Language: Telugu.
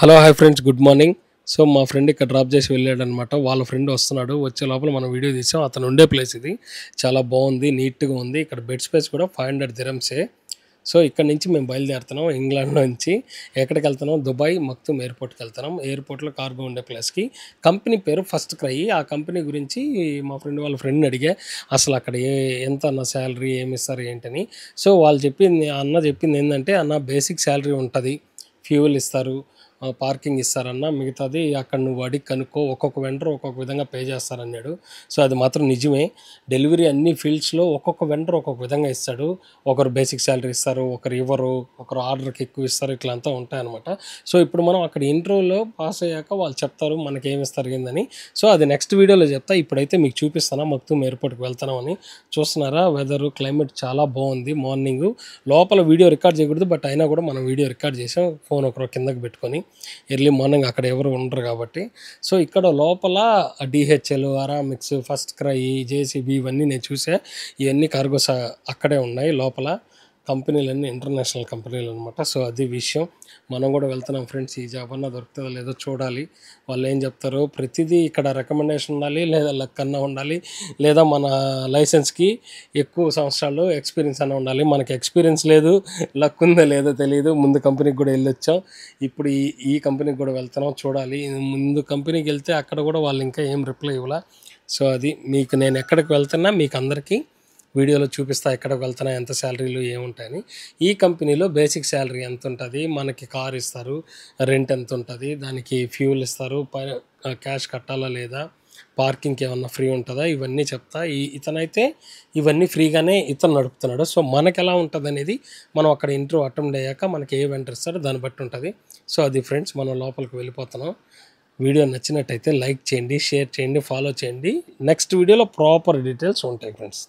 Hello hi friends, good morning. So మా ఫ్రెండ్ ఇక్కడ డ్రాప్ చేసి వెళ్ళాడనమాట. వాళ్ళ ఫ్రెండ్ వస్తున్నాడు. వచ్చే లోపల మనం వీడియో తీసాం. అతను ఉండే ప్లేస్ ఇది చాలా బాగుంది, నీట్గా ఉంది. ఇక్కడ బెడ్ స్పేస్ కూడా 500 దిరమ్సే. సో ఇక్కడ నుంచి మేము బయలుదేరుతున్నాం. ఇంగ్లాండ్ నుంచి ఎక్కడికి వెళ్తున్నాం? దుబాయ్ మక్తుమ్ ఎయిర్పోర్ట్కి వెళ్తున్నాం. ఎయిర్పోర్ట్లో కార్గో ఉండే ప్లేస్కి. కంపెనీ పేరు ఫస్ట్ క్రై. ఆ కంపెనీ గురించి మా ఫ్రెండ్ వాళ్ళ ఫ్రెండ్ని అడిగా, అసలు అక్కడ ఎంత అన్న శాలరీ, ఏమి ఇస్తారు ఏంటని. సో వాళ్ళు చెప్పింది, అన్న చెప్పింది ఏంటంటే, అన్న బేసిక్ శాలరీ ఉంటుంది, ఫ్యూయల్ ఇస్తారు, పార్కింగ్ ఇస్తారన్న, మిగతాది అక్కడ నువ్వు అడిగి కనుక్కో, ఒక్కొక్క వెండర్ ఒక్కొక్క విధంగా పే చేస్తారన్నాడు. సో అది మాత్రం నిజమే. డెలివరీ అన్ని ఫీల్డ్స్లో ఒక్కొక్క వెండర్ ఒక్కొక్క విధంగా ఇస్తాడు. ఒకరు బేసిక్ శాలరీ ఇస్తారు, ఒకరు ఇవ్వరు, ఒకరు ఆర్డర్కి ఎక్కువ ఇస్తారు, ఇట్లా అంతా ఉంటాయన్నమాట. సో ఇప్పుడు మనం అక్కడ ఇంటర్వ్యూలో పాస్ అయ్యాక వాళ్ళు చెప్తారు మనకి ఏమి ఇస్తారు ఏందని. సో అది నెక్స్ట్ వీడియోలో చెప్తా. ఇప్పుడైతే మీకు చూపిస్తాను మక్తుమ్ ఎయిర్పోర్ట్కి వెళ్తున్నామని. చూస్తున్నారా, వెదరు, క్లైమేట్ చాలా బాగుంది. మార్నింగ్ లోపల వీడియో రికార్డ్ చేయకూడదు, బట్ అయినా కూడా మనం వీడియో రికార్డ్ చేసాం, ఫోన్ ఒకరు కిందకి పెట్టుకొని. ఎర్లీ మార్నింగ్ అక్కడ ఎవరు ఉండరు కాబట్టి. సో ఇక్కడ లోపల డిహెచ్ఎల్, అరామిక్స్, ఫస్ట్ క్రై, జేసీబీ ఇవన్నీ నేను చూసా. ఇవన్నీ కార్గోస్ అక్కడే ఉన్నాయి లోపల. కంపెనీలన్నీ ఇంటర్నేషనల్ కంపెనీలు అనమాట. సో అది విషయం. మనం కూడా వెళ్తున్నాం ఫ్రెండ్స్. ఈ జాబ్ అన్నా దొరుకుతుందో లేదో చూడాలి. వాళ్ళు ఏం చెప్తారో. ప్రతిదీ ఇక్కడ రికమెండేషన్ ఉండాలి, లేదా లక్ అన్నా ఉండాలి, లేదా మన లైసెన్స్కి ఎక్కువ సంవత్సరాలు ఎక్స్పీరియన్స్ అన్న ఉండాలి. మనకి ఎక్స్పీరియన్స్ లేదు, లక్ ఉందో లేదో తెలియదు. ముందు కంపెనీకి కూడా వెళ్ళొచ్చాం, ఇప్పుడు ఈ కంపెనీకి కూడా వెళ్తున్నాం. చూడాలి. ముందు కంపెనీకి వెళ్తే అక్కడ కూడా వాళ్ళు ఇంకా ఏం రిప్లై ఇవ్వాల. సో అది మీకు నేను ఎక్కడికి వెళ్తున్నా మీకు అందరికీ వీడియోలో చూపిస్తా, ఎక్కడికి వెళ్తున్నా, ఎంత శాలరీలు ఏముంటాయని. ఈ కంపెనీలో బేసిక్ శాలరీ ఎంత ఉంటుంది, మనకి కార్ ఇస్తారు, రెంట్ ఎంత ఉంటుంది, దానికి ఫ్యూల్ ఇస్తారు, క్యాష్ కట్టాలా లేదా, పార్కింగ్కి ఏమన్నా ఫ్రీ ఉంటుందా, ఇవన్నీ చెప్తా. ఇతనైతే ఇవన్నీ ఫ్రీగానే ఇతను నడుపుతున్నాడు. సో మనకి ఎలా ఉంటుంది అనేది మనం అక్కడ ఇంటర్వ్యూ అటెండ్ అయ్యాక మనకి ఏ వెంటర్ ఇస్తారో దాన్ని బట్టి ఉంటుంది. సో అది ఫ్రెండ్స్, మనం లోపలికి వెళ్ళిపోతున్నాం. వీడియో నచ్చినట్టయితే లైక్ చేయండి, షేర్ చేయండి, ఫాలో చేయండి. నెక్స్ట్ వీడియోలో ప్రాపర్ డీటెయిల్స్ ఉంటాయి ఫ్రెండ్స్.